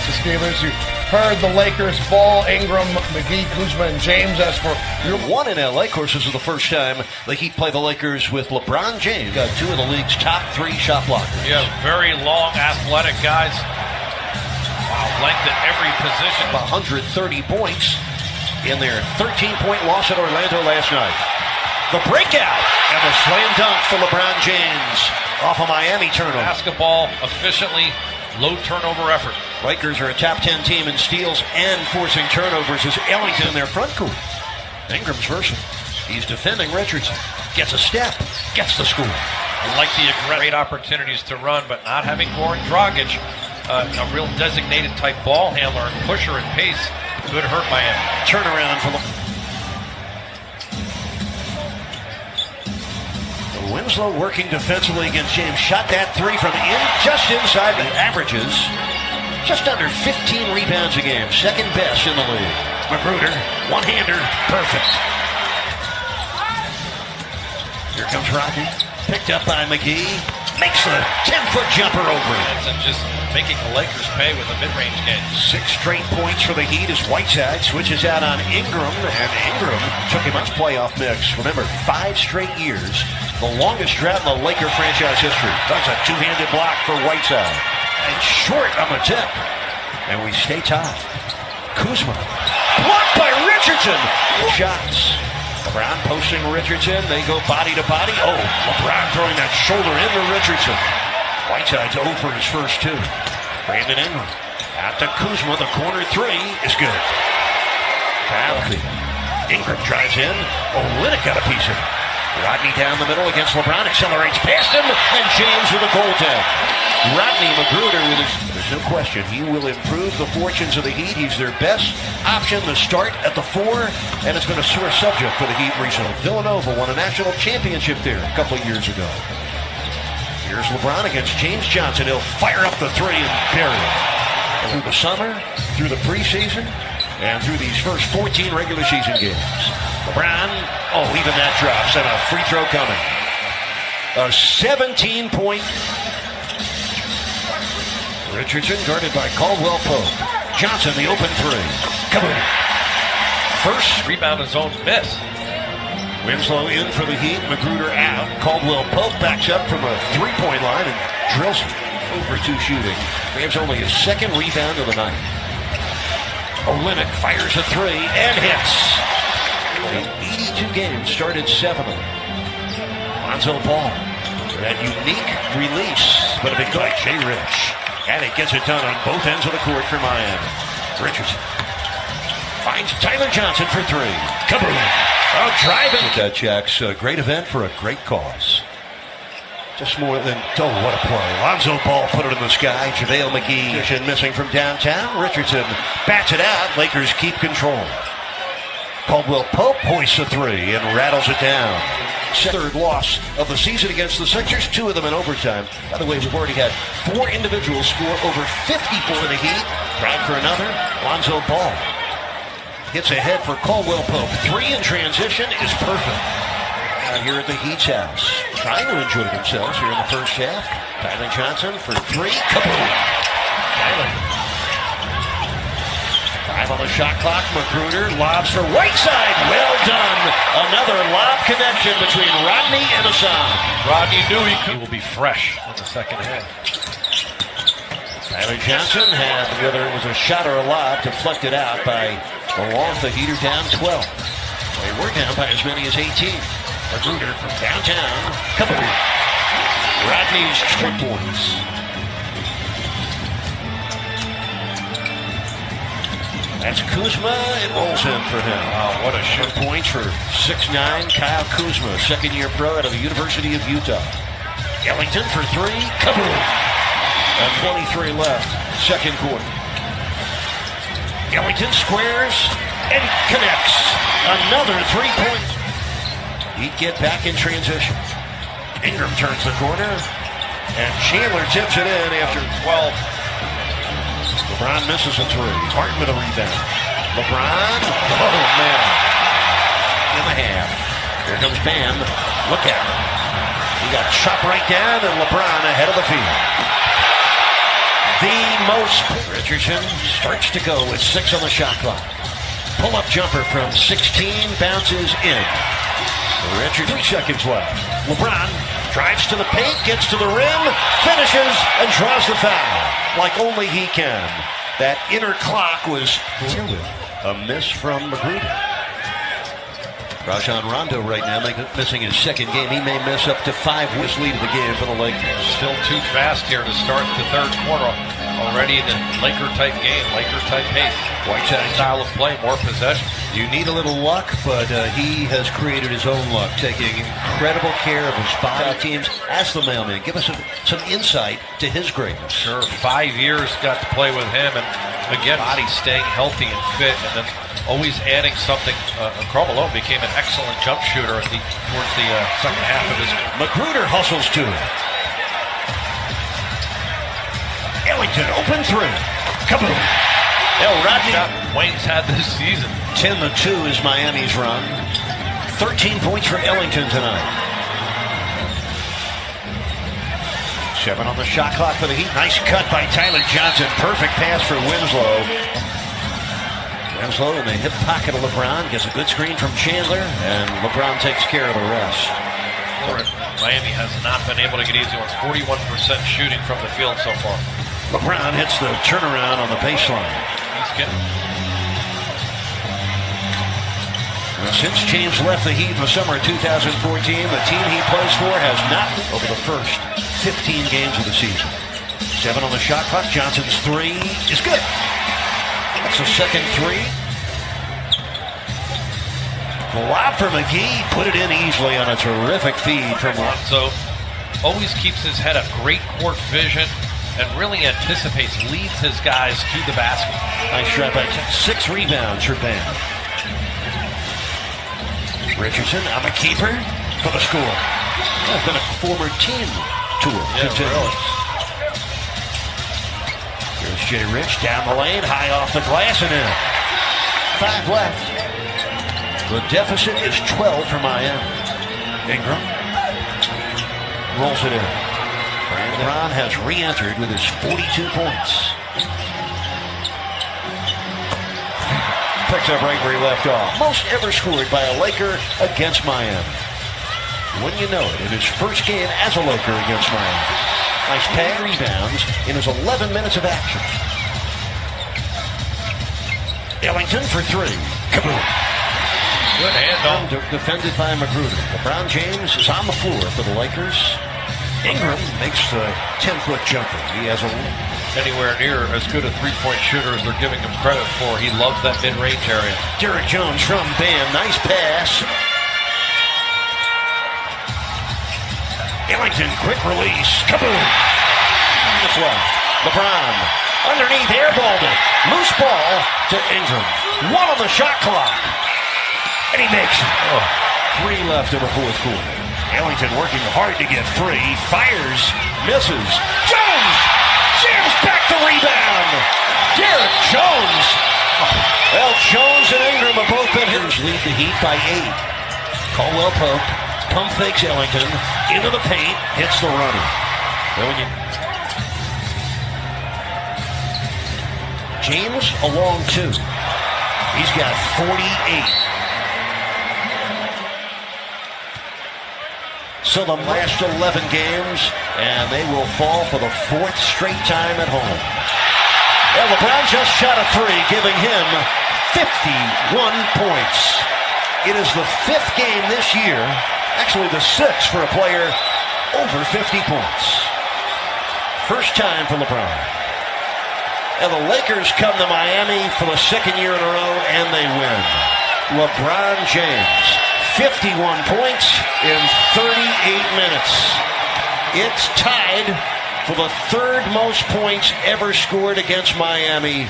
against the Steelers. You heard the Lakers, Ball, Ingram, McGee, Kuzma, and James. As for your one in LA, of course, this is the first time the Heat play the Lakers with LeBron James. Got two of the league's top 3 shot blockers. Yeah, very long, athletic guys. Wow, length at every position. 130 points in their 13-point loss at Orlando last night. The breakout and the slam dunk for LeBron James off a Miami turnover. Basketball efficiently, low turnover effort. Lakers are a top 10 team in steals and forcing turnovers as Ellington in their front court. Ingram's versatile. He's defending Richardson. Gets a step. Gets the score. I like the great opportunities to run, but not having Goran Dragic, a real designated type ball handler and pusher and pace, could hurt Miami. Turnaround for Winslow working defensively against James. Shot that 3 from just inside the averages. Just under 15 rebounds a game. Second best in the league. Magruder, one-hander, perfect. Here comes Rodney. Picked up by McGee. Makes the 10-foot jumper over it. And just making the Lakers pay with a mid-range game. 6 straight points for the Heat as Whiteside switches out on Ingram. And Ingram took him out of playoff mix. Remember, 5 straight years. The longest drought in the Laker franchise history. That's a two-handed block for Whiteside. And short on the tip. And we stay tied. Kuzma. Blocked by Richardson. Shots. LeBron posting Richardson. They go body to body. Oh, LeBron throwing that shoulder into Richardson. Whiteside's 0 for his first 2. Brandon Ingram. Out to Kuzma. The corner 3 is good. Ingram drives in. Olynyk got a piece of it. Rodney down the middle against LeBron, accelerates past him, and James with a goaltend. Rodney Magruder with his, there's no question, he will improve the fortunes of the Heat. He's their best option to start at the 4, and it's been a sore subject for the Heat recently. Villanova won a national championship there a couple of years ago. Here's LeBron against James Johnson. He'll fire up the 3 and bury it. Through the summer, through the preseason, and through these first 14 regular season games. LeBron, even that drops, and a free throw coming. A 17-point. Richardson guarded by Caldwell Pope. Johnson, the open 3. Kaboom. First rebound zone miss. Winslow in for the Heat. Magruder out. Caldwell Pope backs up from a 3-point line and drills it. Over 2 shooting. Grabs only his 2nd rebound of the night. Olynyk fires a 3 and hits. In 82 games, started 7 of them. Lonzo Ball, that unique release, but a big guy, Jay Rich. And it gets it done on both ends of the court for Miami. Richardson finds Tyler Johnson for 3. Kaboom! Oh, driving. That Jack's a great event for a great cause. Just more than, what a play. Lonzo Ball put it in the sky. JaVale McGee missing from downtown. Richardson bats it out. Lakers keep control. Caldwell Pope hoists a 3 and rattles it down. 3rd loss of the season against the Sixers, 2 of them in overtime. By the way, we've already had 4 individuals score over 50 for the Heat. Trying for another. Lonzo Ball hits ahead for Caldwell Pope. 3 in transition is perfect. Here at the Heat's house, trying to enjoy themselves here in the first half. Tyler Johnson for 3. Kaboom! Tyler. 5 on the shot clock. Magruder lobs for Whiteside. Well done. Another lob connection between Rodney and Hassan. Rodney knew he will be fresh in the second half. Tyler Johnson had, whether it was a shot or a lob, deflected out by the Wolves. The Heat are down 12. They were down by as many as 18. Magruder from downtown. Kaboom. Rodney's 2 points. That's Kuzma. It rolls in for him. Wow, what a shot. Points for 6'9", Kyle Kuzma, second-year pro out of the University of Utah. Ellington for 3. Kaboom. And 23 left. Second quarter. Ellington squares and connects. Another 3-point. He'd get back in transition. Ingram turns the corner. And Chandler tips it in after 12. LeBron misses a 3. Hartman a rebound. LeBron. Oh, man. In the half. Here comes Bam. Look out. He got chopped right down, and LeBron ahead of the field. the most. Richardson starts to go with 6 on the shot clock. Pull-up jumper from 16 bounces in. Richard, 3 seconds left. LeBron drives to the paint, gets to the rim, finishes, and draws the foul like only he can. That inner clock was a miss from Magruder. Rajon Rondo right now missing his second game. He may miss up to 5 with lead of the game for the Lakers. Still too fast here to start the third quarter. Already the Laker-type game, Laker-type pace. Whiteside style of play, more possession. You need a little luck, but he has created his own luck, taking incredible care of his body. Teams, ask the mailman, give us some insight to his greatness. Sure, 5 years got to play with him, and again, body staying healthy and fit, and then always adding something. Karl Malone became an excellent jump shooter towards the second half of his career. Magruder hustles to it. Ellington, open 3. Kaboom. Rodney. Wayne's had this season. 10-2 is Miami's run. 13 points for Ellington tonight. 7 on the shot clock for the Heat. Nice cut by Tyler Johnson. Perfect pass for Winslow. Winslow in the hip pocket of LeBron. Gets a good screen from Chandler. And LeBron takes care of the rest. Miami has not been able to get easy ones. 41% shooting from the field so far. LeBron hits the turnaround on the baseline. He's getting. Since James left the Heat in the summer of 2014, the team he plays for has not over the first 15 games of the season. 7 on the shot clock. Johnson's 3 is good. That's a second 3. Lob for McGee. Put it in easily on a terrific feed from Lonzo. Always keeps his head up. Great court vision. And really anticipates, leads his guys to the basket. Nice shot by 6 rebounds for Bam. Richardson on the keeper for the score. That's been a former team tour. Really. Here's Jay Rich down the lane, high off the glass and in. 5 left. The deficit is 12 for Miami. Ingram rolls it in. Brandon has re-entered with his 42 points. Picks up right where he left off. Most ever scored by a Laker against Miami. Wouldn't you know it, in his first game as a Laker against Miami. Nice pad rebounds in his 11 minutes of action. Ellington for 3. Kaboom. Good handoff. Defended by Magruder. LeBron James is on the floor for the Lakers. Ingram makes the 10-foot jumper. He has anywhere near as good a three-point shooter as they're giving him credit for. He loves that mid-range area. Derrick Jones from Bam. Nice pass. Ellington, quick release. Kaboom. That's left. LeBron underneath, airballed it. Loose ball to Ingram. 1 on the shot clock. And he makes it. 3 left in the fourth quarter. Ellington working hard to get 3. Fires. Misses. Jones jams back the rebound. Derrick Jones. Well, Jones and Ingram have both been hitters. Lead the Heat by 8. Caldwell Pope pump fakes Ellington into the paint. Hits the runner. James along 2. He's got 48. So the last 11 games, and they will fall for the 4th straight time at home. Well, LeBron just shot a 3, giving him 51 points. It is the 5th game this year, actually the 6th for a player over 50 points. First time for LeBron. And the Lakers come to Miami for the 2nd year in a row, and they win. LeBron James. 51 points in 38 minutes. It's tied for the 3rd most points ever scored against Miami.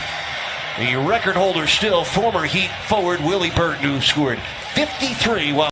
The record holder still, former Heat forward Willie Burton, who scored 53 while